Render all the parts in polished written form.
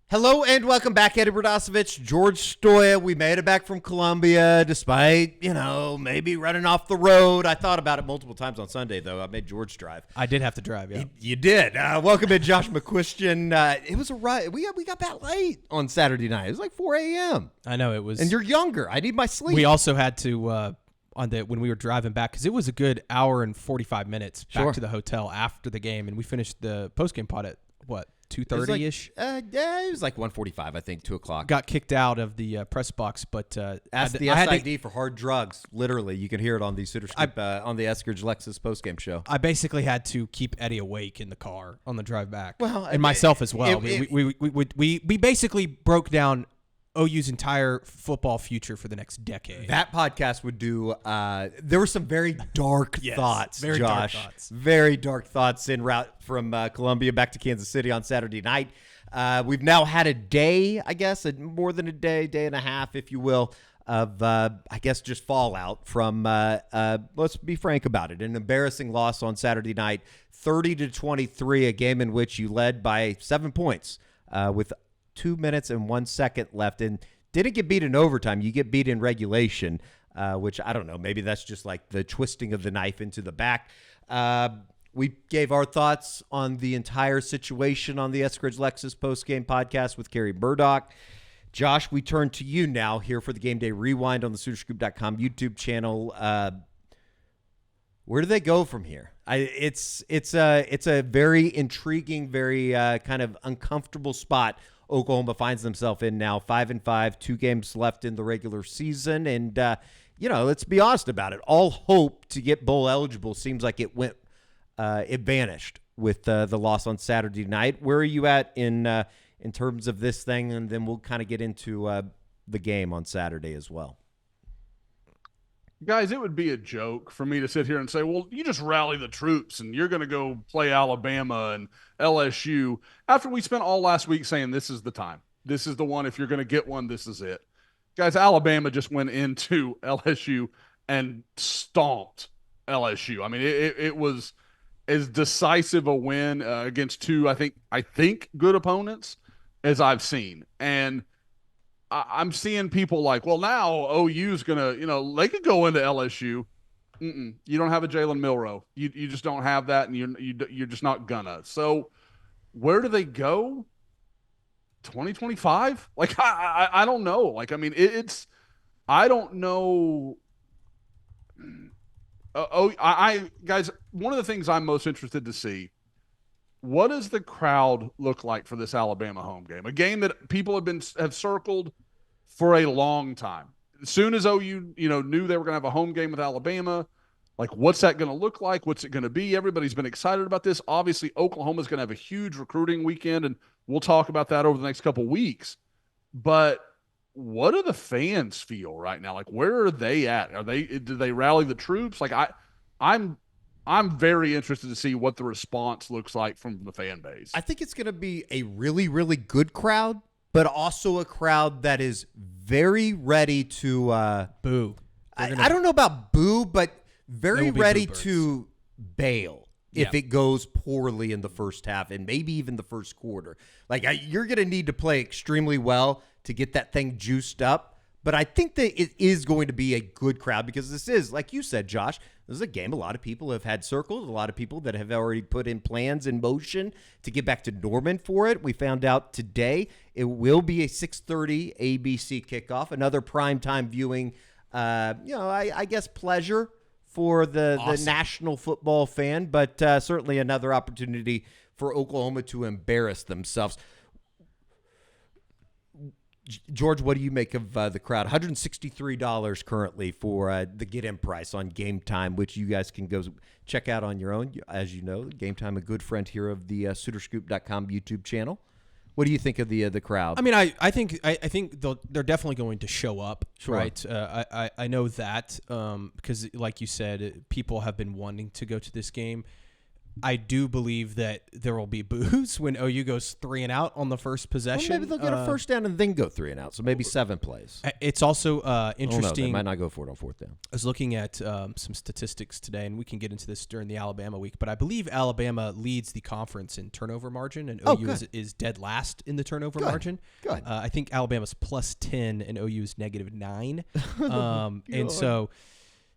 Hello and welcome back, Eddie Brodasevich, George Stoya. We made it back from Columbia despite, maybe running off the road. I thought about it multiple times on Sunday, though. I made George drive. I did have to drive, yeah. You did. Welcome in, Josh McQuistion. It was a ride. We got back late on Saturday night. It was like 4 a.m. I know it was. And you're younger. I need my sleep. We also had to, when we were driving back, because it was a good hour and 45 minutes back to the hotel after the game, and we finished the postgame pod at, 2:30-ish? It was like 1:45, I think, 2 o'clock. Got kicked out of the press box, but ask the SID for hard drugs. Literally, you can hear it on the on the Eskridge Lexus postgame show. I basically had to keep Eddie awake in the car on the drive back. Well, and myself as well. We basically broke down OU's entire football future for the next decade. That podcast would do. There were some very dark thoughts, very Josh. Dark thoughts. Very dark thoughts en route from Columbia back to Kansas City on Saturday night. We've now had a day, I guess, more than a day and a half, if you will, of just fallout from. Let's be frank about it. An embarrassing loss on Saturday night, 30-23, a game in which you led by 7 points with 2 minutes and 1 second left, and didn't get beat in overtime. You get beat in regulation, which I don't know. Maybe that's just like the twisting of the knife into the back. We gave our thoughts on the entire situation on the Eskridge Lexus postgame podcast with Kerry Burdock. Josh, we turn to you now here for the Gameday Rewind on the SoonerScoop.com YouTube channel. Where do they go from here? It's a very intriguing, very kind of uncomfortable spot Oklahoma finds themselves in now, 5-5, 2 games left in the regular season. And, let's be honest about it. All hope to get bowl eligible seems like it vanished with the loss on Saturday night. Where are you at in terms of this thing? And then we'll kind of get into the game on Saturday as well. Guys, it would be a joke for me to sit here and say, well, you just rally the troops and you're going to go play Alabama and LSU after we spent all last week saying this is the time. This is the one. If you're going to get one, this is it. Guys, Alabama just went into LSU and stomped LSU. I mean, it was as decisive a win against two, I think good opponents as I've seen. And I'm seeing people like, well, now OU's going to, they could go into LSU. You don't have a Jalen Milroe. You just don't have that, and you're just not gonna. So where do they go? 2025? Like, I don't know. Like, I mean, I don't know. Guys, one of the things I'm most interested to see, what does the crowd look like for this Alabama home game? A game that people have circled for a long time. As soon as OU, knew they were going to have a home game with Alabama, like, what's that going to look like? What's it going to be? Everybody's been excited about this. Obviously, Oklahoma's going to have a huge recruiting weekend, and we'll talk about that over the next couple of weeks. But what do the fans feel right now? Like, where are they at? Do they rally the troops? Like, I'm very interested to see what the response looks like from the fan base. I think it's going to be a really, really good crowd, but also a crowd that is very ready to boo. I don't know about boo, but very ready to bail if it goes poorly in the first half and maybe even the first quarter. Like, you're going to need to play extremely well to get that thing juiced up. But I think that it is going to be a good crowd because this is, like you said, Josh, this is a game a lot of people have had circled, a lot of people that have already put in plans in motion to get back to Norman for it. We found out today it will be a 6:30 ABC kickoff, another primetime viewing, I guess pleasure for the national football fan, but certainly another opportunity for Oklahoma to embarrass themselves. George, what do you make of the crowd? $163 currently for the get-in price on Game Time, which you guys can go check out on your own. As you know, Game Time, a good friend here of the SoonerScoop.com YouTube channel. What do you think of the crowd? I mean, I think they're definitely going to show up, sure. Right? I know that because, like you said, people have been wanting to go to this game. I do believe that there will be boos when OU goes 3 and out on the first possession. Well, maybe they'll get a first down and then go 3 and out. So maybe 7 plays. It's also interesting. Oh, no, they might not go for it on 4th down. I was looking at some statistics today, and we can get into this during the Alabama week, but I believe Alabama leads the conference in turnover margin, and OU is dead last in the turnover margin. Good. I think Alabama's plus 10 and OU is negative 9. And so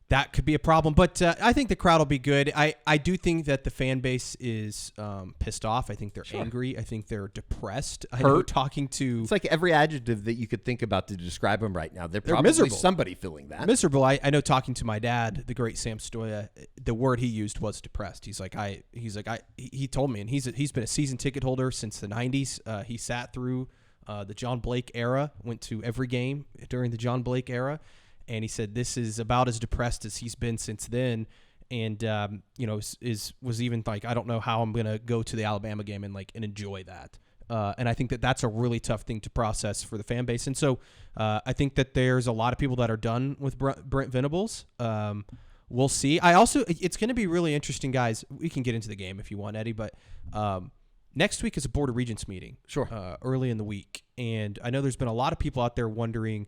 that could be a problem, but I think the crowd will be good. I do think that the fan base is pissed off. I think they're angry. I think they're depressed. I know talking to... It's like every adjective that you could think about to describe them right now. They're probably miserable. Somebody feeling that. Miserable. I know talking to my dad, the great Sam Stoya, the word he used was depressed. He told me, and he's been a season ticket holder since the 90s. He sat through the John Blake era, went to every game during the John Blake era. And he said this is about as depressed as he's been since then, and was even like, I don't know how I'm gonna go to the Alabama game and enjoy that. And I think that that's a really tough thing to process for the fan base. And so I think that there's a lot of people that are done with Brent Venables. We'll see. It's going to be really interesting, guys. We can get into the game if you want, Eddie, but next week is a Board of Regents meeting. Sure. Early in the week, and I know there's been a lot of people out there wondering,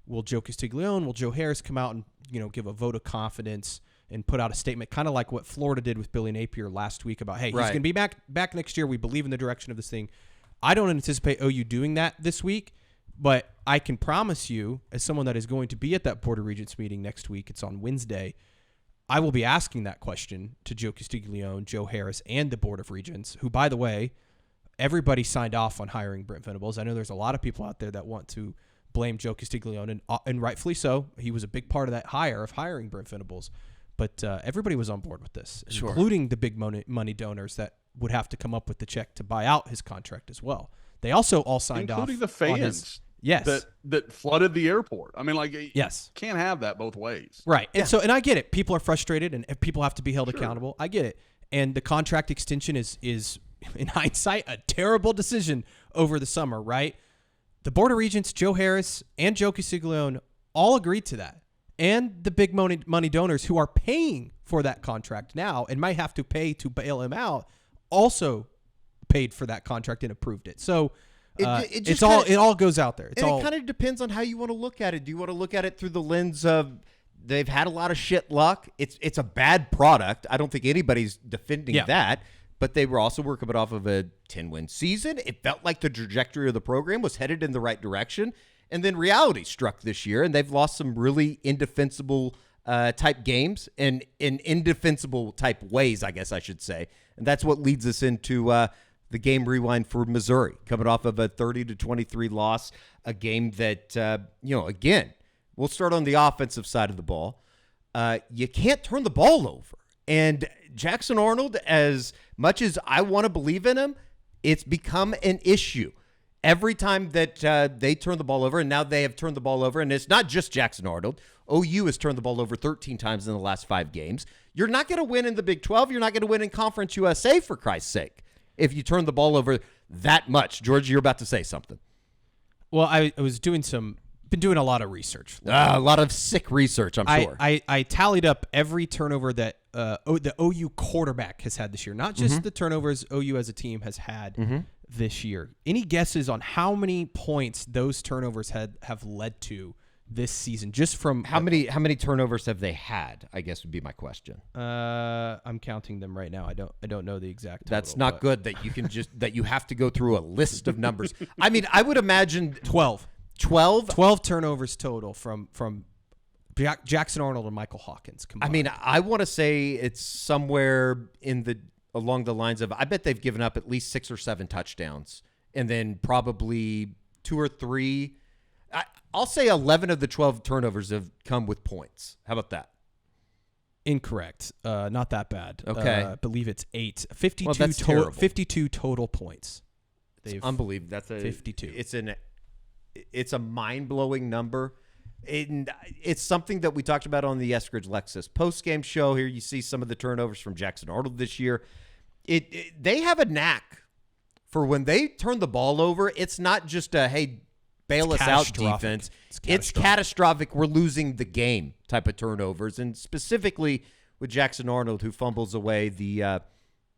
will Joe Castiglione, will Joe Harris come out and give a vote of confidence and put out a statement, kind of like what Florida did with Billy Napier last week about, hey, he's going to be back next year. We believe in the direction of this thing. I don't anticipate OU doing that this week, but I can promise you, as someone that is going to be at that Board of Regents meeting next week, it's on Wednesday, I will be asking that question to Joe Castiglione, Joe Harris, and the Board of Regents, who, by the way, everybody signed off on hiring Brent Venables. I know there's a lot of people out there that want to blame Joe Castiglione, and rightfully so. He was a big part of that hire of hiring Brent Venables. But everybody was on board with this, including the big money donors that would have to come up with the check to buy out his contract as well. They also all signed including off. Including the fans. Yes. That flooded the airport. I mean, yes. Can't have that both ways. Right. And I get it. People are frustrated and people have to be held accountable. I get it. And the contract extension is in hindsight a terrible decision over the summer, right? The Board of Regents, Joe Harris, and Joe Castiglione all agreed to that. And the big money donors who are paying for that contract now and might have to pay to bail him out also paid for that contract and approved it. So it all goes out there. It kind of depends on how you want to look at it. Do you want to look at it through the lens of they've had a lot of shit luck? It's a bad product. I don't think anybody's defending that. But they were also working off of a 10-win season. It felt like the trajectory of the program was headed in the right direction. And then reality struck this year, and they've lost some really indefensible type games and in indefensible type ways, I guess I should say. And that's what leads us into the game rewind for Missouri, coming off of a 30-23 loss, a game that, again, we'll start on the offensive side of the ball. You can't turn the ball over. And Jackson Arnold, as much as I want to believe in him, it's become an issue. Every time that they turn the ball over, and now they have turned the ball over, and it's not just Jackson Arnold. OU has turned the ball over 13 times in the last 5 games. You're not going to win in the Big 12. You're not going to win in Conference USA, for Christ's sake, if you turn the ball over that much. George, you're about to say something. Well, I was been doing a lot of research. A lot of sick research, I'm sure. I tallied up every turnover that the OU quarterback has had this year, not just the turnovers OU as a team has had this year. Any guesses on how many points those turnovers have led to this season? Just from how many turnovers have they had, I guess would be my question. I'm counting them right now. I don't know the exact total. That's not good that you can that you have to go through a list of numbers. I mean, I would imagine 12 turnovers total from Jackson Arnold and Michael Hawkins combined. I mean, I want to say it's somewhere along the lines of, I bet they've given up at least 6 or 7 touchdowns, and then probably 2 or 3. I'll say 11 of the 12 turnovers have come with points. How about that? Incorrect. Not that bad. Okay. I believe it's 8. 52 well, that's total. 52 total points. It's unbelievable. That's 52. It's a mind-blowing number. It's something that we talked about on the Eskridge Lexus post-game show. Here you see some of the turnovers from Jackson Arnold this year. They have a knack for when they turn the ball over, it's not just a, hey, bail us out defense. It's catastrophic. We're losing the game type of turnovers. And specifically with Jackson Arnold, who fumbles away the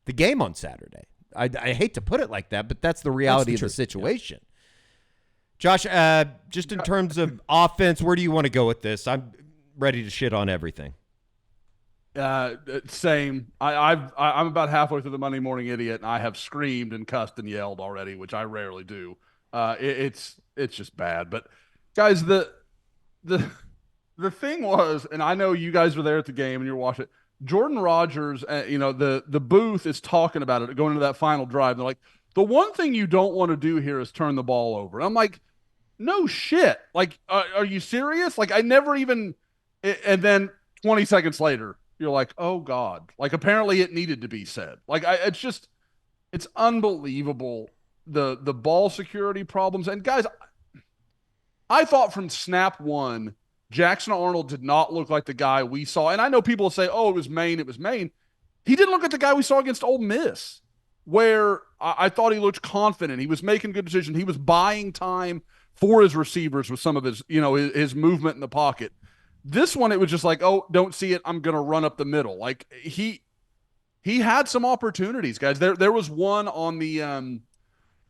the game on Saturday. I hate to put it like that, but that's the reality of the situation. Yeah. Josh, just in terms of offense, where do you want to go with this? I'm ready to shit on everything. Same. I'm about halfway through the Monday Morning Idiot, and I have screamed and cussed and yelled already, which I rarely do. It's just bad. But guys, the thing was, and I know you guys were there at the game and you're watching it. Jordan Rodgers, the booth is talking about it going into that final drive. They're like, the one thing you don't want to do here is turn the ball over. And I'm like, no shit. Like, are you serious? Like, I never even. And then 20 seconds later, you're like, oh God. Like, apparently it needed to be said. Like, it's unbelievable the ball security problems. And guys, I thought from snap one, Jackson Arnold did not look like the guy we saw. And I know people will say, oh, it was Maine. He didn't look like the guy we saw against Ole Miss, where I thought he looked confident. He was making good decisions. He was buying time for his receivers with some of his movement in the pocket. This one, it was just like, oh, don't see it. I'm going to run up the middle. Like he had some opportunities, guys. There was one on the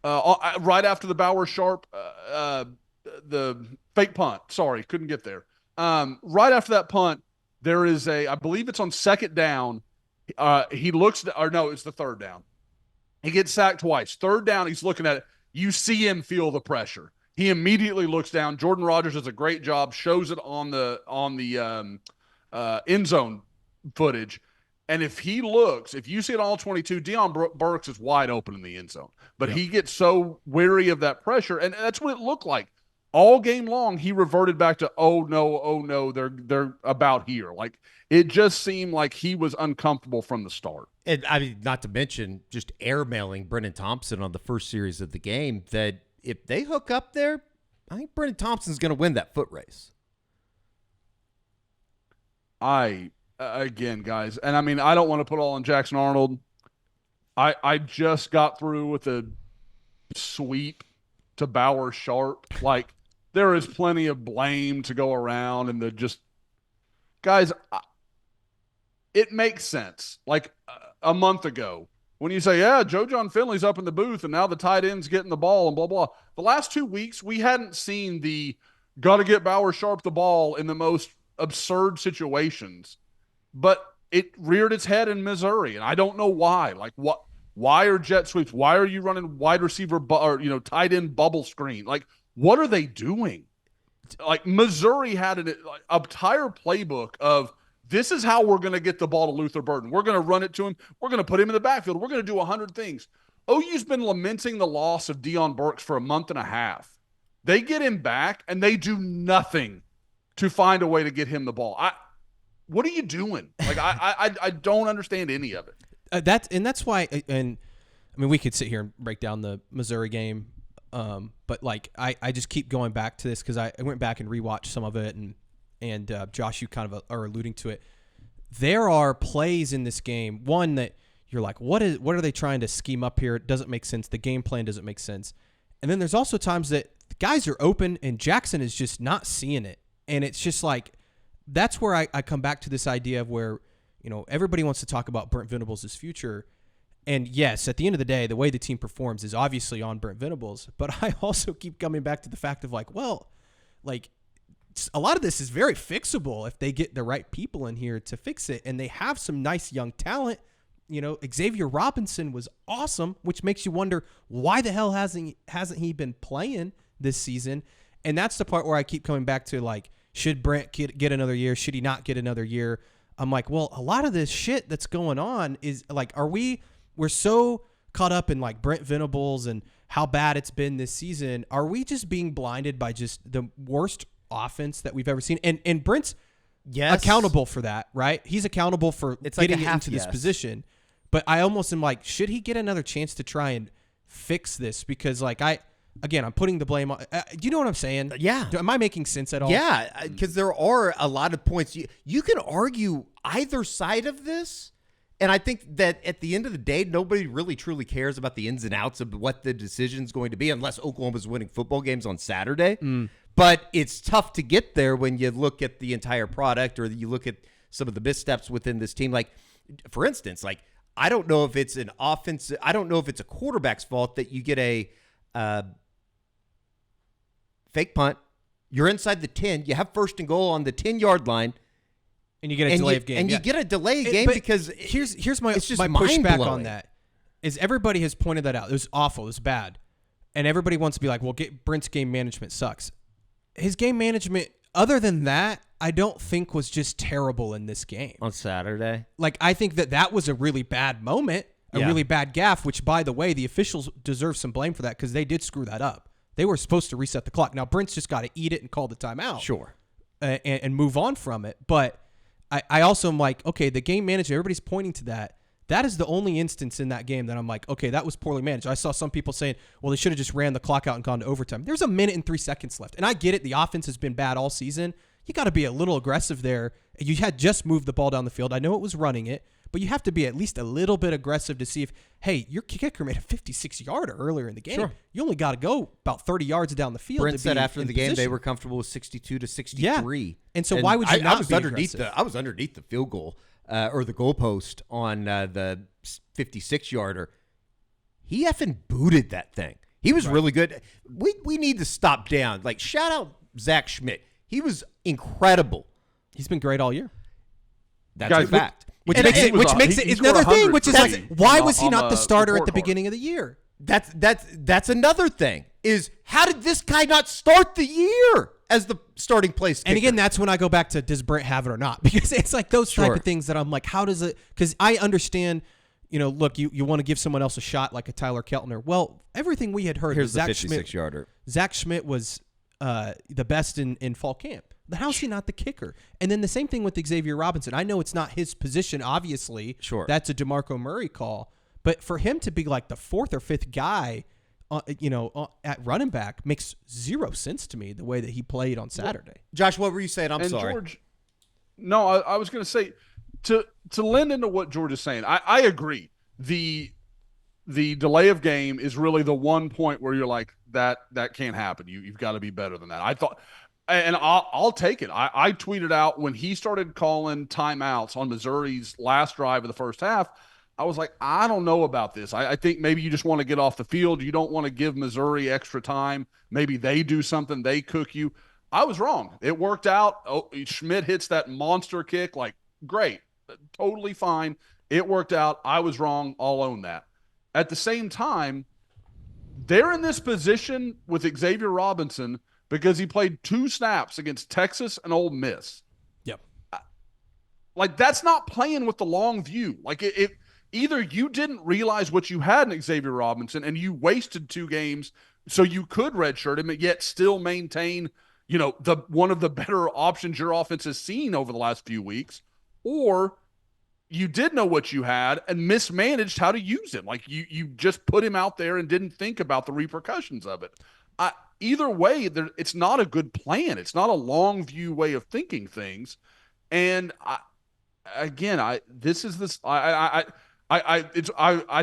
right after the Bauer Sharp, the fake punt. Sorry, couldn't get there. Right after that punt, there is I believe it's on second down. He looks, or no, it's the third down. He gets sacked twice. Third down, he's looking at it. You see him feel the pressure. He immediately looks down. Jordan Rodgers does a great job, shows it on the end zone footage. And if you see it all 22, Deion Burks is wide open in the end zone. But he gets so weary of that pressure, and that's what it looked like. All game long, he reverted back to, oh no, they're about here. Like, it just seemed like he was uncomfortable from the start. And I mean, not to mention just airmailing Brennan Thompson on the first series of the game, that if they hook up there, I think Brennan Thompson's going to win that foot race. Again, guys, and I mean, I don't want to put all on Jackson Arnold. I just got through with a sweep to Bauer Sharp. Like, there is plenty of blame to go around, and guys, it makes sense. Like a month ago, when you say, yeah, Joe John Finley's up in the booth, and now the tight end's getting the ball, and blah, blah. The last 2 weeks, we hadn't seen the got to get Bauer Sharp the ball in the most absurd situations. But it reared its head in Missouri, and I don't know why. Like, what? Why are jet sweeps? Why are you running wide receiver or tight end bubble screen? Like, what are they doing? Like, Missouri had an entire playbook of, this is how we're going to get the ball to Luther Burden. We're going to run it to him. We're going to put him in the backfield. We're going to do 100 things. OU's been lamenting the loss of Deion Burks for a month and a half. They get him back, and they do nothing to find a way to get him the ball. What are you doing? Like, I don't understand any of it. That's why, and I mean, we could sit here and break down the Missouri game, but like I just keep going back to this because I went back and rewatched some of it, and Josh, you kind of are alluding to it. There are plays in this game, one that you're like, what are they trying to scheme up here? It doesn't make sense. The game plan doesn't make sense. And then there's also times that the guys are open and Jackson is just not seeing it, and it's just like, that's where I come back to this idea of where, everybody wants to talk about Brent Venables' future. And yes, at the end of the day, the way the team performs is obviously on Brent Venables. But I also keep coming back to the fact of like, well, like a lot of this is very fixable if they get the right people in here to fix it. And they have some nice young talent. Xavier Robinson was awesome, which makes you wonder why the hell hasn't he been playing this season? And that's the part where I keep coming back to like, should Brent get another year? Should he not get another year? I'm like, well, a lot of this shit that's going on is like, we're so caught up in like Brent Venables and how bad it's been this season. Are we just being blinded by just the worst offense that we've ever seen? And Brent's accountable for that, right? He's accountable for getting into this position. But I almost am like, should he get another chance to try and fix this? Because like I'm putting the blame on. Do you know what I'm saying? Yeah. Am I making sense at all? Yeah, because there are a lot of points. You can argue either side of this, and I think that at the end of the day, nobody really truly cares about the ins and outs of what the decision's going to be unless Oklahoma's winning football games on Saturday. But it's tough to get there when you look at the entire product or you look at some of the missteps within this team. Like, for instance, like I don't know if it's an offensive. I don't know if it's a quarterback's fault that you get a fake punt. You're inside the 10. You have first and goal on the 10-yard line. And you get a delay of game. And you get a delay of game because here's my it's just my pushback mind-blowing on that is everybody has pointed that out. It was awful. It was bad. And everybody wants to be like, well, Brent's game management sucks. His game management, other than that, I don't think was just terrible in this game. On Saturday. Like, I think that was a really bad moment, a really bad gaffe, which, by the way, the officials deserve some blame for that because they did screw that up. They were supposed to reset the clock. Now, Brent's just got to eat it and call the timeout. Sure. And move on from it. But I also am like, okay, the game manager, everybody's pointing to that. That is the only instance in that game that I'm like, okay, that was poorly managed. I saw some people saying, well, they should have just ran the clock out and gone to overtime. There's a minute and 3 seconds left. And I get it. The offense has been bad all season. You got to be a little aggressive there. You had just moved the ball down the field. I know it was running it, but you have to be at least a little bit aggressive to see if, hey, your kicker made a 56-yarder earlier in the game. Sure. You only got to go about 30 yards down the field. Brent said after the game they were comfortable with 62 to 63. Yeah. And so why would you not be underneath aggressive? I was underneath the field goal or the goalpost on the 56-yarder. He effing booted that thing. He was really good. We need to stop down. Like, shout out Zach Schmidt. He was incredible. He's been great all year. That's a fact. Which makes it another thing, which is like, why was he not the starter at the beginning of the year? That's another thing. Is how did this guy not start the year as the starting place kicker? And again, that's when I go back to does Brent have it or not? Because it's like those type of things that I'm like, how does it? Because I understand, look, you want to give someone else a shot like a Tyler Keltner. Well, everything we had heard. Here's the 56-yarder. Zach Schmidt was the best in fall camp. But how's he not the kicker? And then the same thing with Xavier Robinson. I know it's not his position, obviously. Sure. That's a DeMarco Murray call. But for him to be like the fourth or fifth guy, at running back makes zero sense to me the way that he played on Saturday. Josh, what were you saying? I'm sorry. George, no, I was going to say, to lend into what George is saying, I agree. The delay of game is really the one point where you're like, that can't happen. You've got to be better than that. I thought – and I'll take it. I tweeted out when he started calling timeouts on Missouri's last drive of the first half, I was like, I don't know about this. I think maybe you just want to get off the field. You don't want to give Missouri extra time. Maybe they do something. They cook you. I was wrong. It worked out. Oh, Schmidt hits that monster kick. Like, great. Totally fine. It worked out. I was wrong. I'll own that. At the same time, they're in this position with Xavier Robinson because he played 2 snaps against Texas and Ole Miss. Yep. Like, that's not playing with the long view. Like, either you didn't realize what you had in Xavier Robinson and you wasted 2 games so you could redshirt him and yet still maintain, the one of the better options your offense has seen over the last few weeks, or you did know what you had and mismanaged how to use him. Like, you just put him out there and didn't think about the repercussions of it. Either way, it's not a good plan. It's not a long view way of thinking things. And I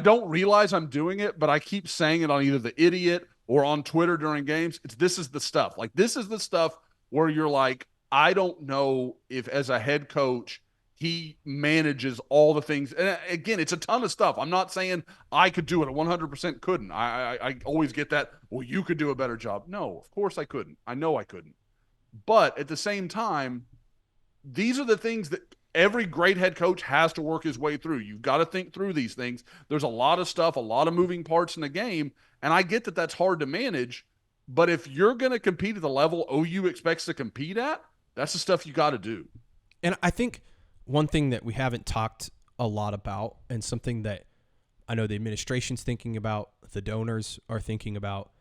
don't realize I'm doing it, but I keep saying it on either the idiot or on Twitter during games. This is the stuff. Like, this is the stuff where you're like, I don't know if as a head coach he manages all the things. And again, it's a ton of stuff. I'm not saying I could do it. I 100% couldn't. I always get that, well, you could do a better job. No, of course I couldn't. I know I couldn't. But at the same time, these are the things that every great head coach has to work his way through. You've got to think through these things. There's a lot of stuff, a lot of moving parts in the game, and I get that that's hard to manage. But if you're going to compete at the level OU expects to compete at, that's the stuff you got to do. And I think one thing that we haven't talked a lot about, and something that I know the administration's thinking about, the donors are thinking about,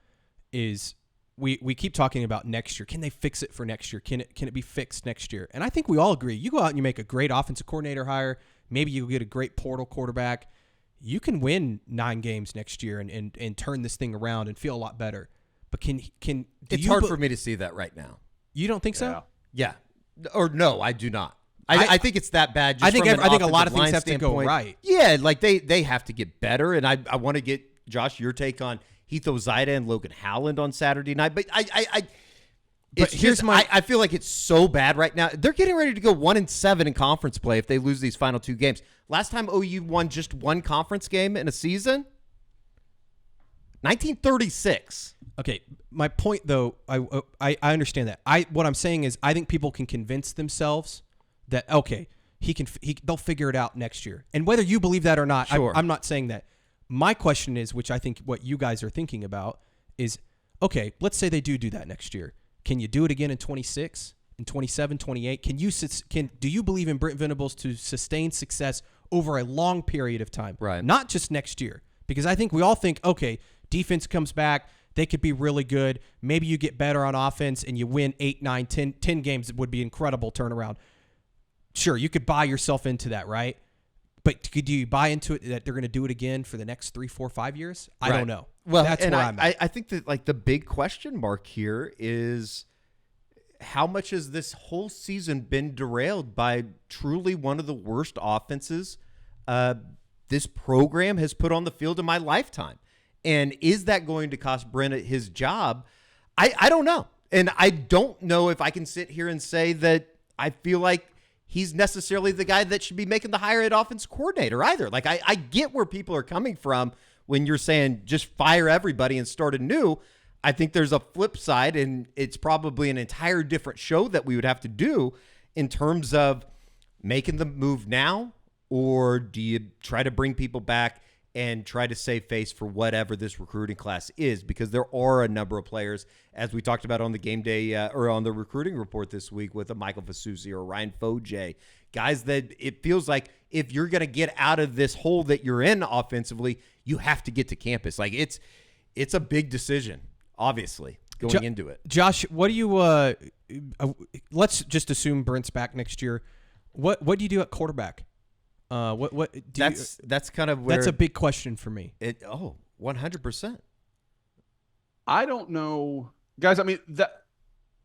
is we keep talking about next year. Can they fix it for next year? Can it be fixed next year? And I think we all agree. You go out and you make a great offensive coordinator hire. Maybe you get a great portal quarterback. You can win 9 games next year and turn this thing around and feel a lot better. But it's hard for me to see that right now. You don't think so? Yeah. Or no, I do not. I think it's that bad. Just I think a lot of things have to go right. Yeah, like they have to get better, and I want to get Josh your take on Heath Ozida and Logan Howland on Saturday night. But But I feel like it's so bad right now. They're getting ready to go 1-7 in conference play if they lose these final 2 games. Last time OU won just 1 conference game in a season, 1936. Okay, my point though, I understand that. What I'm saying is I think people can convince themselves that okay, they'll figure it out next year. And whether you believe that or not, sure. I'm not saying that. My question is, which I think what you guys are thinking about is, okay, let's say they do that next year. Can you do it again in 26, in 27, 28? Do you believe in Brent Venables to sustain success over a long period of time? Right. Not just next year. Because I think we all think, okay, defense comes back, they could be really good. Maybe you get better on offense and you win 8, 9, 10 games. It would be incredible turnaround. Sure, you could buy yourself into that, right? But do you buy into it that they're going to do it again for the next 3, 4, 5 years? I don't know. Well, that's and where I'm at. I think that like the big question mark here is how much has this whole season been derailed by truly one of the worst offenses this program has put on the field in my lifetime? And is that going to cost Brent his job? I don't know. And I don't know if I can sit here and say that I feel like he's necessarily the guy that should be making the hire at offense coordinator either. Like, I get where people are coming from when you're saying just fire everybody and start anew. I think there's a flip side, and it's probably an entire different show that we would have to do in terms of making the move now, or do you try to bring people back and try to save face for whatever this recruiting class is? Because there are a number of players, as we talked about on the game day or on the recruiting report this week with a Michael Fasusi or Ryan Foje, guys that it feels like if you're going to get out of this hole that you're in offensively, you have to get to campus. Like it's a big decision, obviously, going into it. Josh, what do you let's just assume Brent's back next year. What do you do at quarterback? That's kind of where that's a big question for me. 100%. I don't know, guys. I mean, that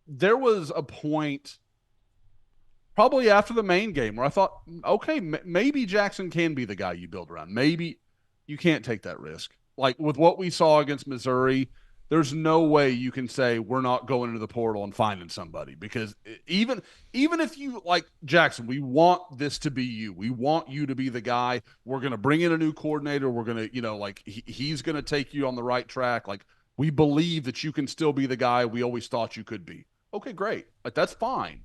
there was a point probably after the main game where I thought, okay, maybe Jackson can be the guy you build around. Maybe you can't take that risk. Like with what we saw against Missouri, there's no way you can say we're not going into the portal and finding somebody, because even if you like Jackson, we want this to be you. We want you to be the guy. We're going to bring in a new coordinator. We're going to, he's going to take you on the right track. Like, we believe that you can still be the guy we always thought you could be. Okay, great. Like, that's fine.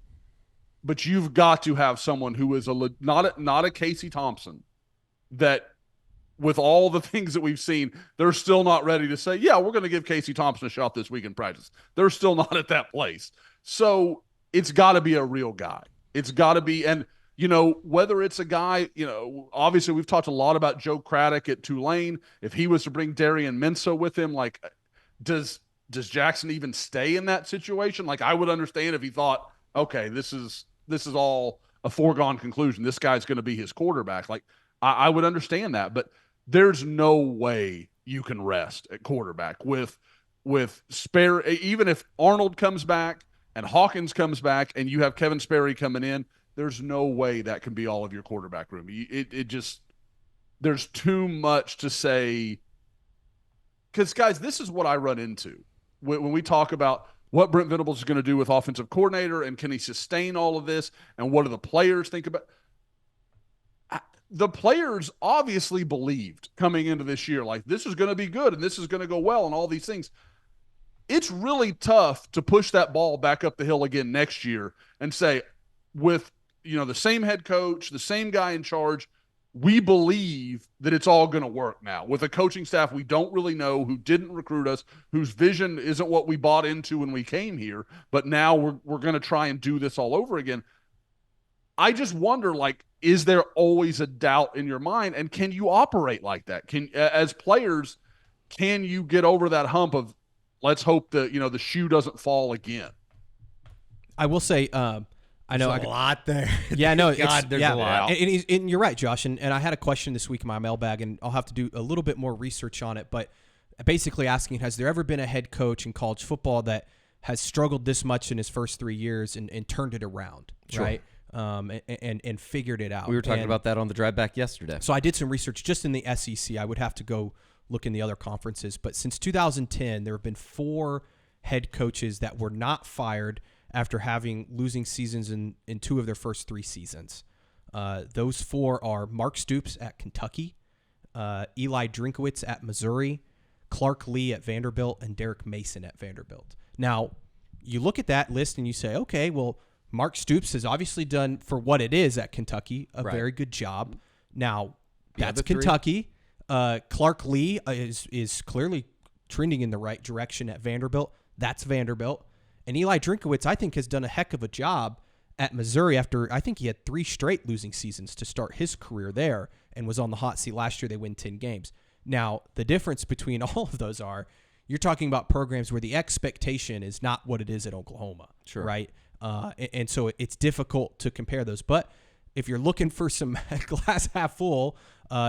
But you've got to have someone who is not a Casey Thompson that, with all the things that we've seen, they're still not ready to say, yeah, we're going to give Casey Thompson a shot this week in practice. They're still not at that place. So it's got to be a real guy. It's got to be. And, whether it's a guy, obviously we've talked a lot about Joe Craddock at Tulane. If he was to bring Darian Mensah with him, like, does Jackson even stay in that situation? Like, I would understand if he thought, okay, this is all a foregone conclusion. This guy's going to be his quarterback. Like, I would understand that, but there's no way you can rest at quarterback with Sperry. Even if Arnold comes back and Hawkins comes back and you have Kevin Sperry coming in, there's no way that can be all of your quarterback room. It just, there's too much to say. Because, guys, this is what I run into when we talk about what Brent Venables is going to do with offensive coordinator and can he sustain all of this and what do the players think about. The players obviously believed coming into this year, like, this is going to be good and this is going to go well and all these things. It's really tough to push that ball back up the hill again next year and say, with, the same head coach, the same guy in charge, we believe that it's all going to work now. With a coaching staff we don't really know, who didn't recruit us, whose vision isn't what we bought into when we came here, but now we're going to try and do this all over again. I just wonder, like, is there always a doubt in your mind, and can you operate like that? As players, can you get over that hump of, let's hope that, the shoe doesn't fall again? I will say, I know there's a lot there. Yeah, no, there's a lot. And you're right, Josh. And I had a question this week in my mailbag, and I'll have to do a little bit more research on it. But basically asking, has there ever been a head coach in college football that has struggled this much in his first 3 years and turned it around, sure, right? And figured it out. We were talking about that on the drive back yesterday. So I did some research just in the SEC. I would have to go look in the other conferences. But since 2010, there have been 4 head coaches that were not fired after having losing seasons in 2 of their first 3 seasons. Those 4 are Mark Stoops at Kentucky, Eli Drinkowitz at Missouri, Clark Lee at Vanderbilt, and Derek Mason at Vanderbilt. Now, you look at that list and you say, okay, well, Mark Stoops has obviously done, for what it is at Kentucky, a very good job. Now, that's Kentucky. Clark Lee is clearly trending in the right direction at Vanderbilt. That's Vanderbilt. And Eli Drinkowitz, I think, has done a heck of a job at Missouri after I think he had 3 straight losing seasons to start his career there and was on the hot seat last year. They win 10 games. Now, the difference between all of those are you're talking about programs where the expectation is not what it is at Oklahoma, right? And so it's difficult to compare those. But if you're looking for some glass half full,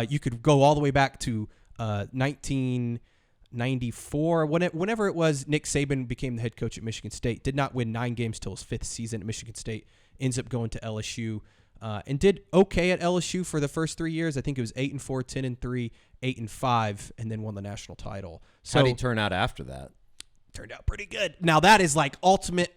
you could go all the way back to 1994. Whenever it was, Nick Saban became the head coach at Michigan State, did not win 9 games till his 5th season at Michigan State, ends up going to LSU, and did okay at LSU for the first 3 years. I think it was 8-4, 10-3, 8-5, and then won the national title. So how did he turn out after that? Turned out pretty good. Now that is like ultimate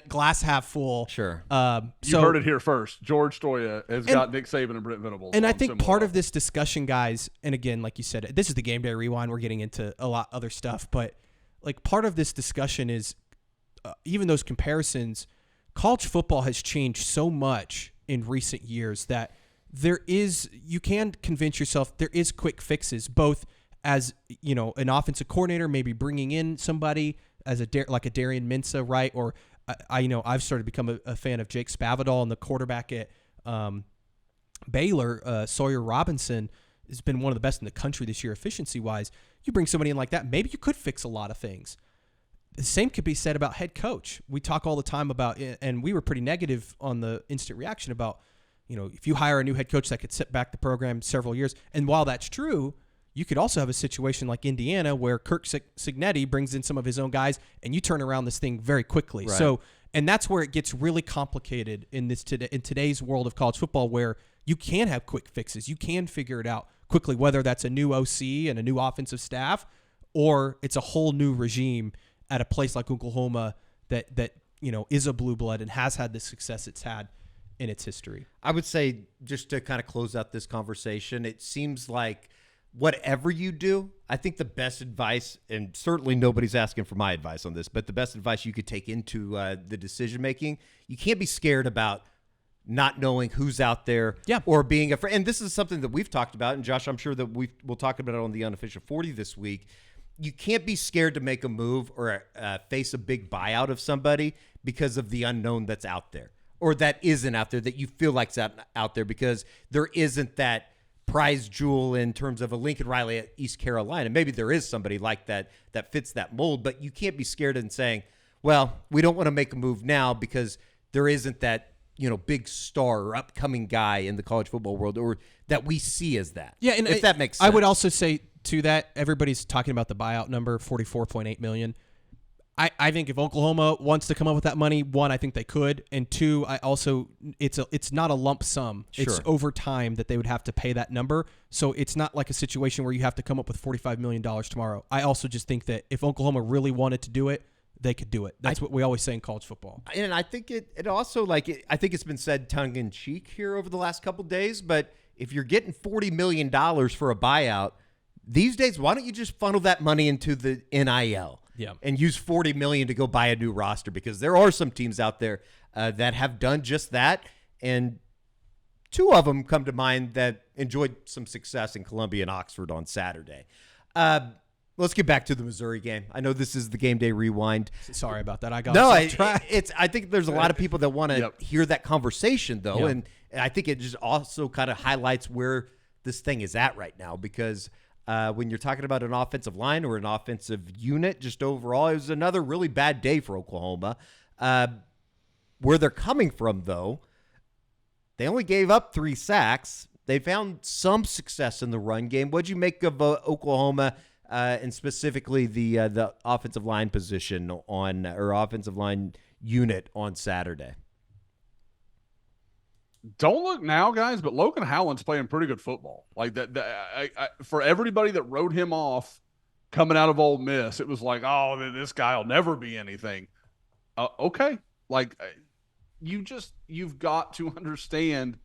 glass half full. Sure. You heard it here first. George Stoya has got Nick Saban and Brent Venables. And I think part of this discussion, guys, and again, like you said, this is the Game Day Rewind. We're getting into a lot other stuff, but like part of this discussion is even those comparisons. College football has changed so much in recent years that you can convince yourself there is quick fixes, both as, you know, an offensive coordinator, maybe bringing in somebody as like a Darian Mensah, right? Or I've started to become a fan of Jake Spavital, and the quarterback at Baylor, Sawyer Robinson, has been one of the best in the country this year efficiency-wise. You bring somebody in like that, maybe you could fix a lot of things. The same could be said about head coach. We talk all the time about, and we were pretty negative on the instant reaction about, you know, if you hire a new head coach that could sit back the program several years. And while that's true, you could also have a situation like Indiana where Kirk Cignetti brings in some of his own guys and you turn around this thing very quickly. Right. So, and that's where it gets really complicated in today's world of college football, where you can have quick fixes. You can figure it out quickly, whether that's a new OC and a new offensive staff, or it's a whole new regime at a place like Oklahoma that you know is a blue blood and has had the success it's had in its history. I would say, just to kind of close out this conversation, it seems like whatever you do, I think the best advice, and certainly nobody's asking for my advice on this, but the best advice you could take into the decision making, you can't be scared about not knowing who's out there, or being afraid. And this is something that we've talked about, and Josh, I'm sure that we'll talk about it on the Unofficial 40 this week. You can't be scared to make a move or face a big buyout of somebody because of the unknown that's out there, or that isn't out there, that you feel like's out there, because there isn't that prize jewel in terms of a Lincoln Riley at East Carolina. Maybe there is somebody like that fits that mold, but you can't be scared in saying, well, we don't want to make a move now because there isn't that, you know, big star or upcoming guy in the college football world, or that we see as that. Yeah, and if that makes sense. I would also say to that, everybody's talking about the buyout number, $44.8 million. I think if Oklahoma wants to come up with that money, one, I think they could, and two, it's not a lump sum. Sure. It's over time that they would have to pay that number. So it's not like a situation where you have to come up with $45 million tomorrow. I also just think that if Oklahoma really wanted to do it, they could do it. That's what we always say in college football. And I think it also, like, I think it's been said tongue in cheek here over the last couple of days, but if you're getting $40 million for a buyout these days, why don't you just funnel that money into the NIL? Yeah. And use $40 million to go buy a new roster, because there are some teams out there that have done just that, and two of them come to mind that enjoyed some success in Columbia and Oxford on Saturday. Let's get back to the Missouri game. I know this is the Game Day Rewind. Sorry about that. I got I think there's a lot of people that want to hear that conversation, though, Yep. and I think it just also kind of highlights where this thing is at right now, because when you're talking about an offensive line or an offensive unit, just overall, it was another really bad day for Oklahoma. Where they're coming from, though, they only gave up 3 sacks. They found some success in the run game. What'd you make of Oklahoma, and specifically the offensive line position or offensive line unit on Saturday? Don't look now, guys, but Logan Howland's playing pretty good football. Like that, for everybody that wrote him off coming out of Ole Miss, it was like, oh, this guy will never be anything. Okay. Like, you've got to understand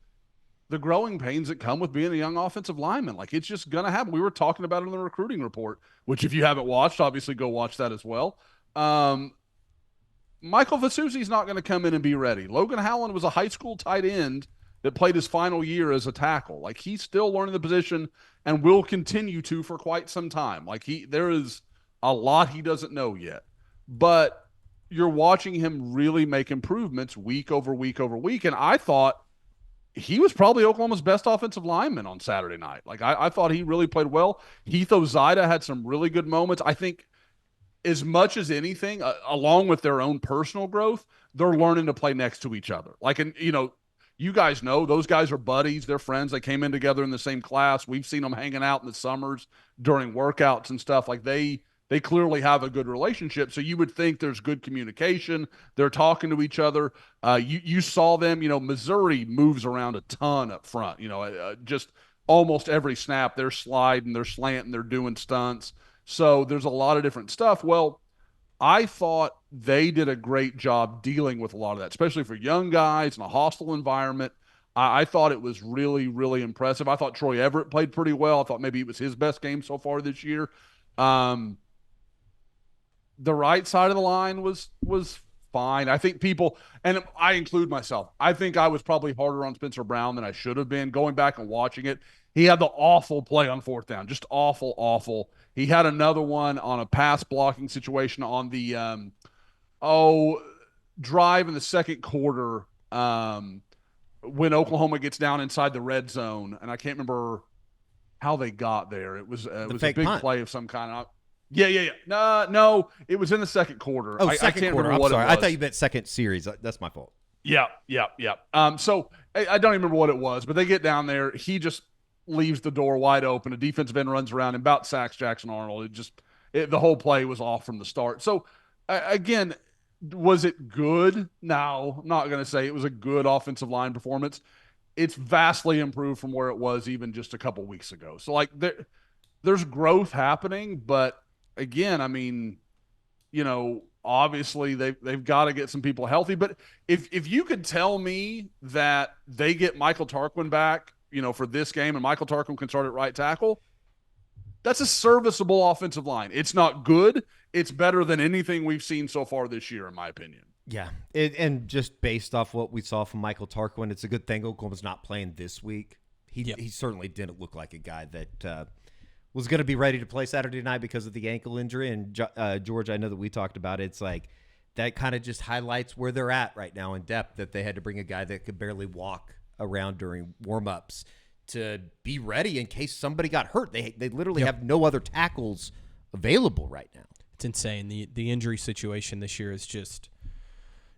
the growing pains that come with being a young offensive lineman. Like, it's just going to happen. We were talking about it in the recruiting report, which if you haven't watched, obviously go watch that as well. Michael Vasusi's not going to come in and be ready. Logan Howland was a high school tight end that played his final year as a tackle. Like, he's still learning the position and will continue to for quite some time. Like, there is a lot he doesn't know yet. But you're watching him really make improvements week over week over week. And I thought he was probably Oklahoma's best offensive lineman on Saturday night. Like, I thought he really played well. Heath Ozida had some really good moments. I think as much as anything, along with their own personal growth, they're learning to play next to each other. Like, and you guys know those guys are buddies. They're friends. They came in together in the same class. We've seen them hanging out in the summers during workouts and stuff. Like, they clearly have a good relationship. So you would think there's good communication. They're talking to each other. You saw them, Missouri moves around a ton up front, just almost every snap they're sliding, they're slanting, they're doing stunts. So there's a lot of different stuff. Well, I thought they did a great job dealing with a lot of that, especially for young guys in a hostile environment. I thought it was really, really impressive. I thought Troy Everett played pretty well. I thought maybe it was his best game so far this year. The right side of the line was fine. I think people, and I include myself, I think I was probably harder on Spencer Brown than I should have been. Going back and watching it, he had the awful play on fourth down, just awful, awful. He had another one on a pass blocking situation on the drive in the second quarter when Oklahoma gets down inside the red zone, and I can't remember how they got there. It was a big punt play of some kind. Yeah. No, it was in the second quarter. Oh, I second can't quarter. remember what I'm sorry. it was. I thought you meant second series. That's my fault. Yeah. So I don't even remember what it was, but they get down there. He just leaves the door wide open. A defensive end runs around and about sacks Jackson Arnold. The whole play was off from the start. So again, was it good? No, I'm not going to say it was a good offensive line performance. It's vastly improved from where it was even just a couple weeks ago. So like there's growth happening, but again, I mean, obviously they've got to get some people healthy. But if you could tell me that they get Michael Tarquin back, for this game, and Michael Tarquin can start at right tackle, that's a serviceable offensive line. It's not good. It's better than anything we've seen so far this year, in my opinion. Yeah, and just based off what we saw from Michael Tarquin, it's a good thing Oklahoma's not playing this week. He certainly didn't look like a guy that was going to be ready to play Saturday night because of the ankle injury. And George, I know that we talked about it. It's like that kind of just highlights where they're at right now in depth, that they had to bring a guy that could barely walk around during warm-ups to be ready in case somebody got hurt. They literally have no other tackles available right now. It's insane. The injury situation this year is just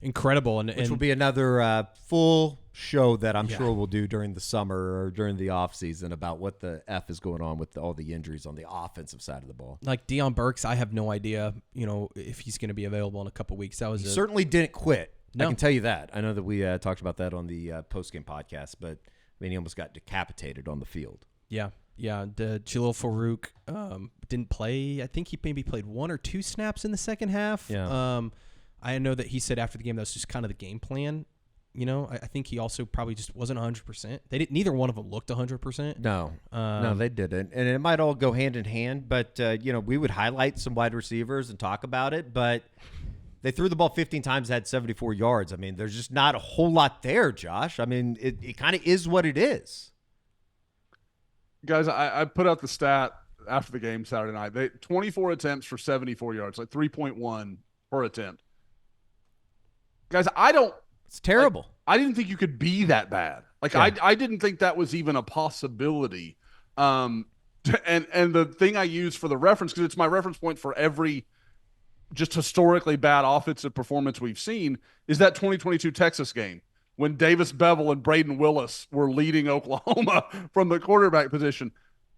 incredible. Which will be another full show that I'm sure we'll do during the summer or during the offseason about what the F is going on with all the injuries on the offensive side of the ball. Like Deion Burks, I have no idea, if he's going to be available in a couple weeks. He certainly didn't quit. No. I can tell you that. I know that we talked about that on the postgame podcast, but he almost got decapitated on the field. Yeah. The Jalil Farouk didn't play. I think he maybe played 1 or 2 snaps in the second half. Yeah. I know that he said after the game that was just kind of the game plan. I think he also probably just wasn't 100%. Neither one of them looked 100%. No, they didn't. And it might all go hand in hand, but, we would highlight some wide receivers and talk about it, but they threw the ball 15 times, had 74 yards. I mean, there's just not a whole lot there, Josh. I mean, it kind of is what it is. Guys, I put out the stat after the game Saturday night. 24 attempts for 74 yards, like 3.1 per attempt. Guys, It's terrible. I didn't think you could be that bad. Like, yeah. I didn't think that was even a possibility. And the thing I use for the reference, because it's my reference point for every just historically bad offensive performance we've seen, is that 2022 Texas game when Davis Bevel and Braden Willis were leading Oklahoma from the quarterback position.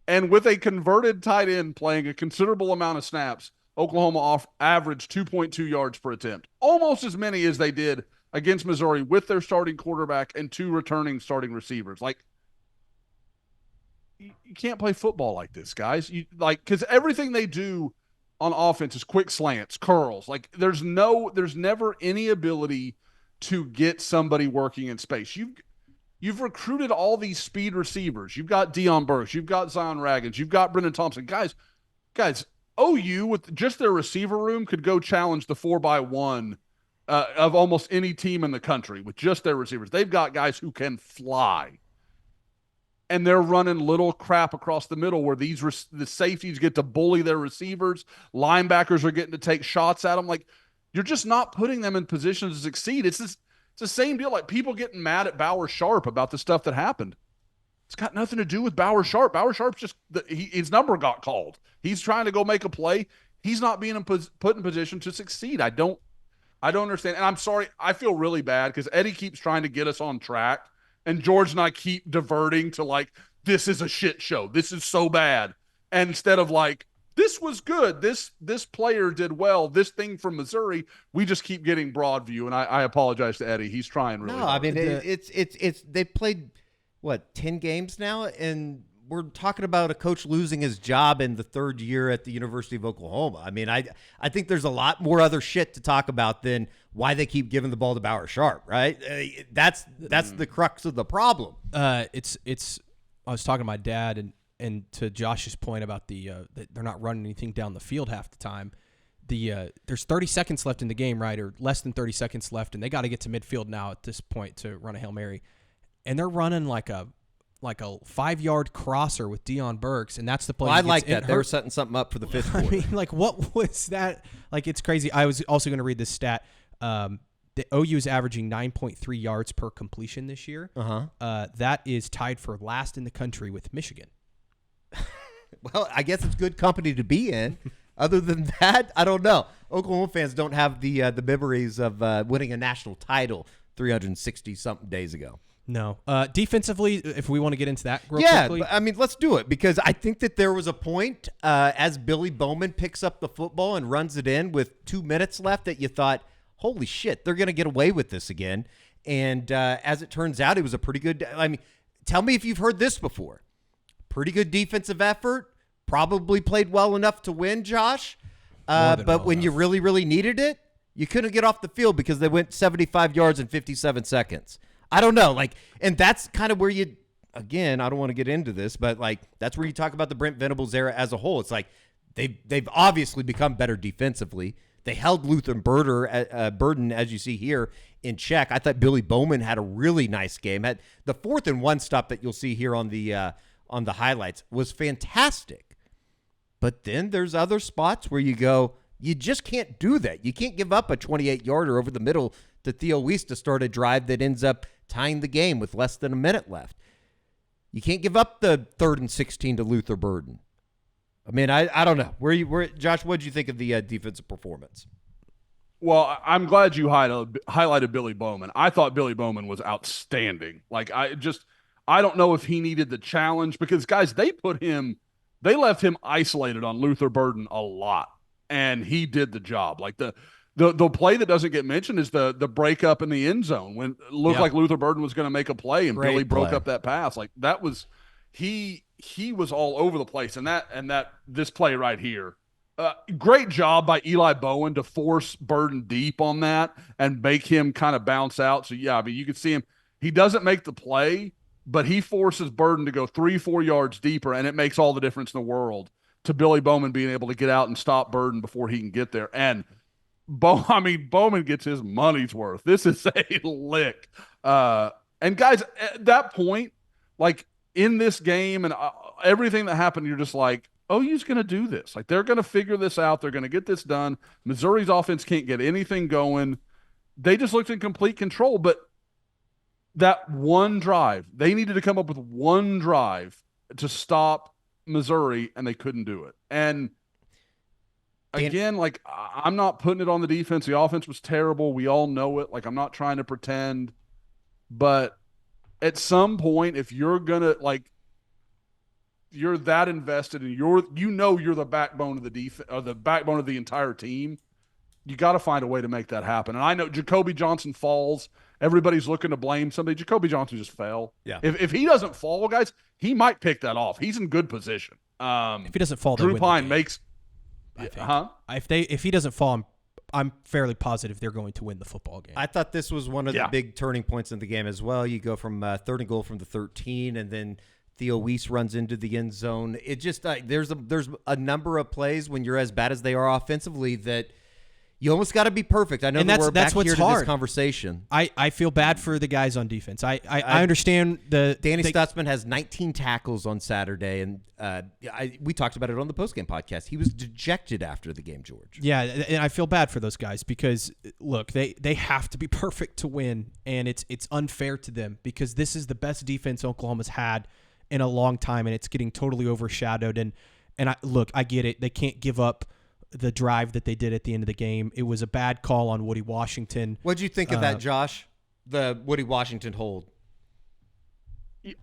And with a converted tight end playing a considerable amount of snaps, Oklahoma averaged 2.2 yards per attempt, almost as many as they did against Missouri with their starting quarterback and 2 returning starting receivers. Like, you can't play football like this, guys. Because everything they do on offense is quick slants, curls. Like there's never any ability to get somebody working in space. You've recruited all these speed receivers. You've got Deion Burks. You've got Zion Raggins. You've got Brendan Thompson. Guys, OU with just their receiver room could go challenge the 4x1 of almost any team in the country with just their receivers. They've got guys who can fly. And they're running little crap across the middle where the safeties get to bully their receivers. Linebackers are getting to take shots at them. Like, you're just not putting them in positions to succeed. It's the same deal. Like, people getting mad at Bauer Sharp about the stuff that happened. It's got nothing to do with Bauer Sharp. Bauer Sharp's just his number got called. He's trying to go make a play. He's not being put in position to succeed. I don't understand. And I'm sorry. I feel really bad because Eddie keeps trying to get us on track. And George and I keep diverting to like, this is a shit show. This is so bad. And instead of like, this was good. This player did well. This thing from Missouri, we just keep getting broad view. And I apologize to Eddie. He's trying really hard. I mean, it's they played, 10 games now? And we're talking about a coach losing his job in the third year at the University of Oklahoma. I mean, I think there's a lot more other shit to talk about than why they keep giving the ball to Bauer Sharp, right? That's the crux of the problem. It's. I was talking to my dad, and to Josh's point about that they're not running anything down the field half the time. There's 30 seconds left in the game, right, or less than 30 seconds left, and they got to get to midfield now at this point to run a Hail Mary, and they're running like a 5-yard crosser with Deion Burks, and that's the play. Well, I like that. They were setting something up for the fifth quarter. I mean, like, what was that? Like, it's crazy. I was also going to read this stat. The OU is averaging 9.3 yards per completion this year. That is tied for last in the country with Michigan. Well, I guess it's good company to be in. Other than that, I don't know. Oklahoma fans don't have the memories of winning a national title 360-something days ago. No. Defensively, if we want to get into that real quickly. Yeah, I mean, let's do it because I think that there was a point as Billy Bowman picks up the football and runs it in with 2 minutes left that you thought, holy shit, they're going to get away with this again. And as it turns out, it was a pretty good – I mean, tell me if you've heard this before. Pretty good defensive effort. Probably played well enough to win, Josh. But when you really, really needed it, you couldn't get off the field because they went 75 yards in 57 seconds. I don't know. Like, and that's kind of where you – again, I don't want to get into this, but, like, that's where you talk about the Brent Venables era as a whole. It's like they've obviously become better defensively. They held Luther Burden, as you see here, in check. I thought Billy Bowman had a really nice game. Had the 4th and 1 stop that you'll see here on the highlights was fantastic. But then there's other spots where you go, you just can't do that. You can't give up a 28-yarder over the middle to Theo Weiss to start a drive that ends up tying the game with less than a minute left. You can't give up the 3rd and 16 to Luther Burden. I mean, I don't know. Josh, what did you think of the defensive performance? Well, I'm glad you highlighted Billy Bowman. I thought Billy Bowman was outstanding. Like, I don't know if he needed the challenge because, guys, they left him isolated on Luther Burden a lot, and he did the job. Like, the play that doesn't get mentioned is the breakup in the end zone when it looked like Luther Burden was going to make a play, and Billy broke up that pass. Like, that was he was all over the place, and this play right here. Great job by Eli Bowen to force Burden deep on that and make him kind of bounce out. So, yeah, I mean, you can see him. He doesn't make the play, but he forces Burden to go 3-4 yards deeper, and it makes all the difference in the world to Billy Bowman being able to get out and stop Burden before he can get there. And, Bowman gets his money's worth. This is a lick. And, guys, at that point, like, in this game and everything that happened, you're just like, OU's going to do this. Like, they're going to figure this out. They're going to get this done. Missouri's offense can't get anything going. They just looked in complete control. But that one drive, they needed to come up with one drive to stop Missouri, and they couldn't do it. And again, like, I'm not putting it on the defense. The offense was terrible. We all know it. Like, I'm not trying to pretend. But at some point, if you're going to, like, you're that invested and you're the backbone of the defense or the backbone of the entire team, you got to find a way to make that happen. And I know Jacoby Johnson falls. Everybody's looking to blame somebody. Jacoby Johnson just fell. Yeah. If he doesn't fall, guys, he might pick that off. He's in good position. If he doesn't fall, Drew Pine makes I think. If he doesn't fall, I'm fairly positive they're going to win the football game. I thought this was one of the big turning points in the game as well. You go from 3rd and goal from the 13, and then Theo Weiss runs into the end zone. It just there's a number of plays when you're as bad as they are offensively that you almost got to be perfect. I know that we're back here to this conversation. I feel bad for the guys on defense. I understand Danny Stutzman has 19 tackles on Saturday, and we talked about it on the postgame podcast. He was dejected after the game, George. Yeah, and I feel bad for those guys because, look, they have to be perfect to win, and it's unfair to them because this is the best defense Oklahoma's had in a long time, and it's getting totally overshadowed. And I get it. They can't give up the drive that they did at the end of the game. It was a bad call on Woody Washington. What did you think of that, Josh? The Woody Washington hold?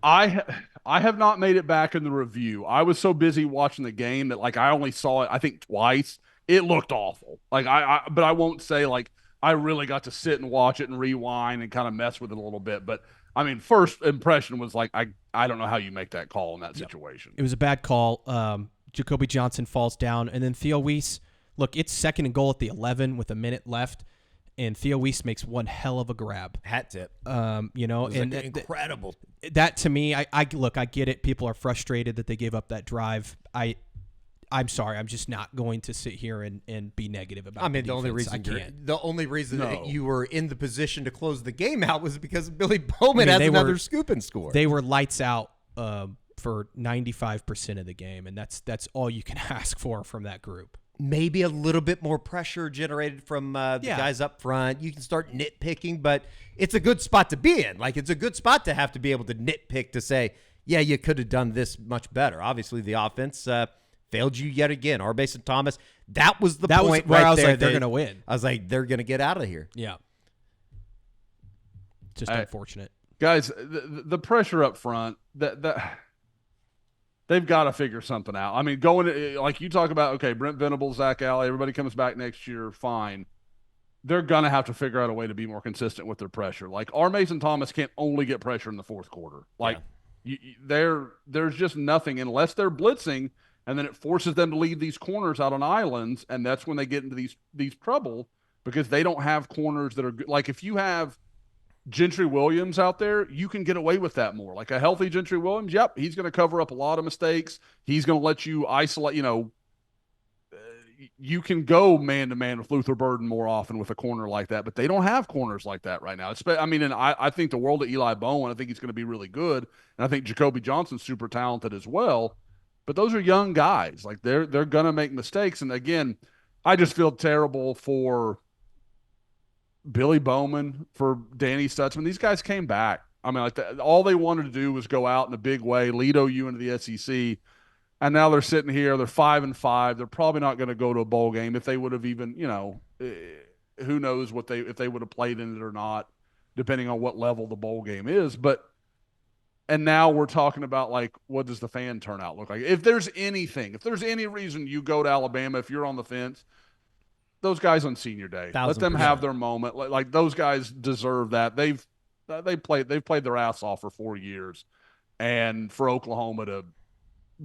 I have not made it back in the review. I was so busy watching the game that I only saw it I think twice. It looked awful. But I won't say I really got to sit and watch it and rewind and kind of mess with it a little bit. But I mean, first impression was I don't know how you make that call in that situation. It was a bad call. Jacoby Johnson falls down, and then Theo Weiss. Look, it's 2nd and goal at the 11 with a minute left, and Theo Weiss makes one hell of a grab. Hat tip. And incredible. That to me, I get it. People are frustrated that they gave up that drive. I'm sorry. I'm just not going to sit here and be negative about it. The only reason that you were in the position to close the game out was because Billy Bowman has another scoop and score. They were lights out for 95% of the game, and that's all you can ask for from that group. Maybe a little bit more pressure generated from the guys up front. You can start nitpicking, but it's a good spot to be in. It's a good spot to have to be able to nitpick to say, yeah, you could have done this much better. Obviously, the offense failed you yet again. Arbace and Thomas, that was the point where I was there. Like, they're going to win. I was like, they're going to get out of here. Yeah. Just unfortunate. Guys, the pressure up front, that they've got to figure something out. I mean, going like you talk about, okay, Brent Venables, Zach Alley, everybody comes back next year, fine. They're going to have to figure out a way to be more consistent with their pressure. R. Mason Thomas can't only get pressure in the 4th quarter. There's just nothing unless they're blitzing, and then it forces them to leave these corners out on islands, and that's when they get into these trouble because they don't have corners that are good. If you have Gentry Williams out there, you can get away with that more. A healthy Gentry Williams, yep, he's going to cover up a lot of mistakes. He's going to let you isolate, you can go man-to-man with Luther Burden more often with a corner like that, but they don't have corners like that right now. I think the world of Eli Bowen, I think he's going to be really good, and I think Jacoby Johnson's super talented as well, but those are young guys. They're going to make mistakes, and again, I just feel terrible for Billy Bowman, for Danny Stutzman. These guys came back. All they wanted to do was go out in a big way, lead OU into the SEC, and now they're sitting here. They're 5-5. They're probably not going to go to a bowl game if they would have even, who knows if they would have played in it or not, depending on what level the bowl game is. And now we're talking about what does the fan turnout look like? If there's any reason you go to Alabama, if you're on the fence, those guys on senior day, 1,000%. let them have their moment. Those guys deserve that. They've played their ass off for 4 years, and for Oklahoma to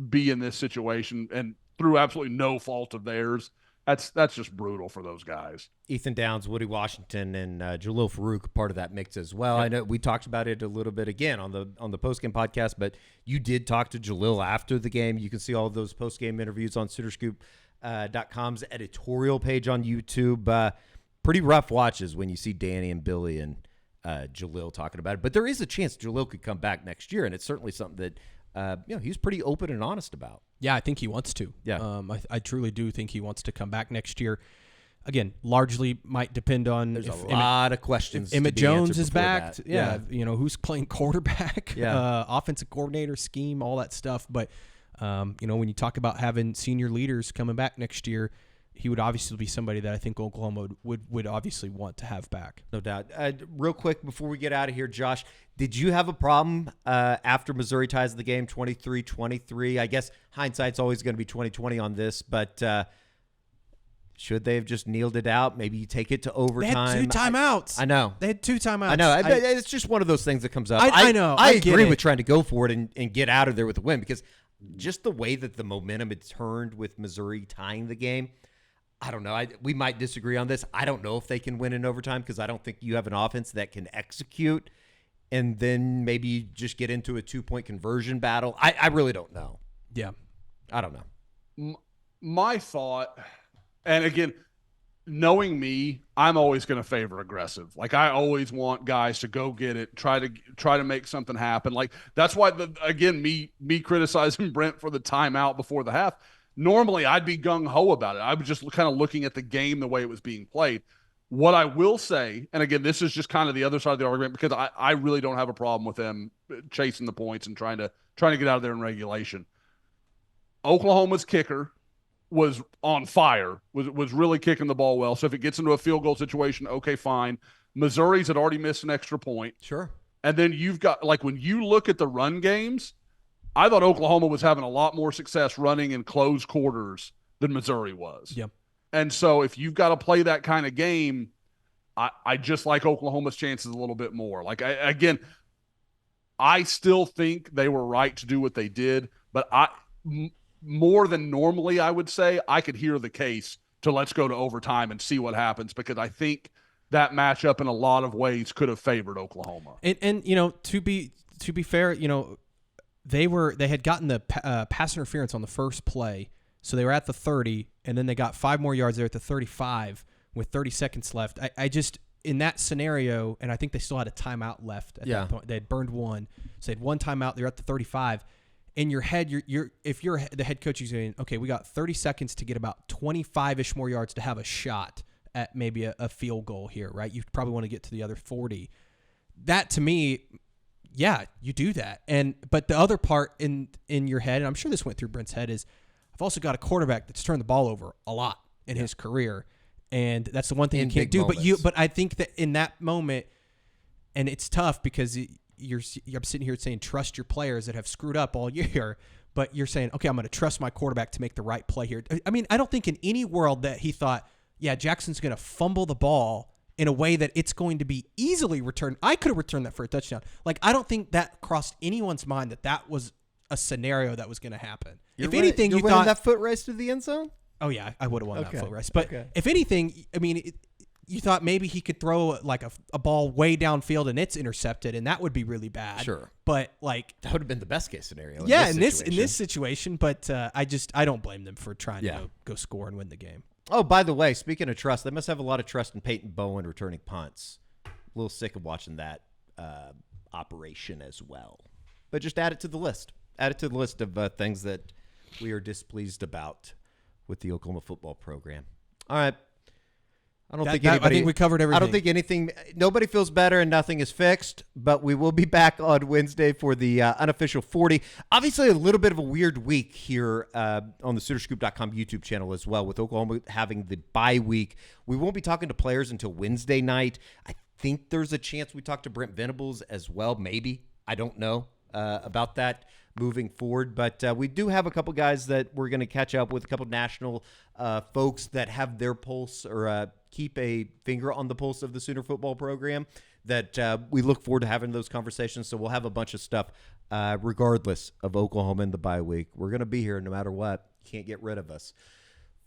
be in this situation and through absolutely no fault of theirs, that's just brutal for those guys. Ethan Downs, Woody Washington, and Jalil Farouk part of that mix as well. I know we talked about it a little bit again on the postgame podcast, but you did talk to Jalil after the game. You can see all of those postgame interviews on SoonerScoop.com's editorial page on YouTube. Pretty rough watches when you see Danny and Billy and Jalil talking about it. But there is a chance Jalil could come back next year, and it's certainly something that he's pretty open and honest about. Yeah, I think he wants to. Yeah. I truly do think he wants to come back next year. Again, largely might depend on There's a lot of questions. If Emmett Jones is back. That. Yeah, who's playing quarterback, yeah. Offensive coordinator, scheme, all that stuff. But, when you talk about having senior leaders coming back next year, he would obviously be somebody that I think Oklahoma would obviously want to have back. No doubt. Real quick before we get out of here, Josh, did you have a problem after Missouri ties the game 23-23? I guess hindsight's always going to be 20/20 on this, but should they have just kneeled it out? Maybe you take it to overtime. They had 2 timeouts. I know. They had 2 timeouts. I know. It's just one of those things that comes up. I know. I agree with trying to go for it and get out of there with a win because just the way that the momentum had turned with Missouri tying the game, I don't know. We might disagree on this. I don't know if they can win in overtime because I don't think you have an offense that can execute and then maybe just get into a 2-point conversion battle. I really don't know. Yeah. I don't know. My thought, and again, knowing me, I'm always going to favor aggressive. Like I always want guys to go get it, try to make something happen. Like that's why me criticizing Brent for the timeout before the half. Normally I'd be gung ho about it. I was just kind of looking at the game the way it was being played. What I will say, and again, this is just kind of the other side of the argument because I really don't have a problem with them chasing the points and trying to get out of there in regulation. Oklahoma's kicker was on fire, was really kicking the ball well. So if it gets into a field goal situation, okay, fine. Missouri's had already missed an extra point. Sure. And then you've got, like, when you look at the run games, I thought Oklahoma was having a lot more success running in close quarters than Missouri was. Yep. And so if you've got to play that kind of game, I just like Oklahoma's chances a little bit more. Like, I still think they were right to do what they did, but more than normally, I would say, I could hear the case to let's go to overtime and see what happens because I think that matchup in a lot of ways could have favored Oklahoma. And you know, to be fair, you know, they had gotten the pass interference on the first play, so they were at the 30, and then they got 5 more yards there at the 35 with 30 seconds left. I just, in that scenario, and I think they still had a timeout left at that point. They had burned one, so they had one timeout. They're at the 35. In your head, if you're the head coach, you're saying, okay, we got 30 seconds to get about 25-ish more yards to have a shot at maybe a field goal here, right? You probably want to get to the other 40. That, to me, yeah, you do that. But the other part in your head, and I'm sure this went through Brent's head, is I've also got a quarterback that's turned the ball over a lot in his career, and that's the one thing you can't do. But I think that in that moment, and it's tough because I'm sitting here saying trust your players that have screwed up all year, but you're saying, okay, I'm going to trust my quarterback to make the right play here. I mean, I don't think in any world that he thought, yeah, Jackson's going to fumble the ball in a way that it's going to be easily returned. I could have returned that for a touchdown. Like, I don't think that crossed anyone's mind that was a scenario that was going to happen. If anything, you thought that foot race to the end zone. Oh yeah, I would have won that foot race. But if anything, I mean, you thought maybe he could throw like a ball way downfield and it's intercepted, and that would be really bad. Sure, but like that would have been the best case scenario. Yeah, in this situation. But I don't blame them for trying to go score and win the game. Oh, by the way, speaking of trust, they must have a lot of trust in Peyton Bowen returning punts. A little sick of watching that operation as well. But just add it to the list. Add it to the list of things that we are displeased about with the Oklahoma football program. All right. I think we covered everything. I don't think anything. Nobody feels better and nothing is fixed. But we will be back on Wednesday for the unofficial 40. Obviously, a little bit of a weird week here on the SoonerScoop.com YouTube channel as well, with Oklahoma having the bye week. We won't be talking to players until Wednesday night. I think there's a chance we talk to Brent Venables as well. Maybe. I don't know about that moving forward. But we do have a couple guys that we're going to catch up with, a couple national folks that have their pulse or keep a finger on the pulse of the Sooner football program that we look forward to having those conversations. So we'll have a bunch of stuff regardless of Oklahoma in the bye week. We're going to be here no matter what. You can't get rid of us.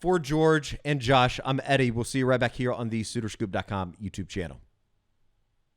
For George and Josh, I'm Eddie. We'll see you right back here on the SoonerScoop.com YouTube channel.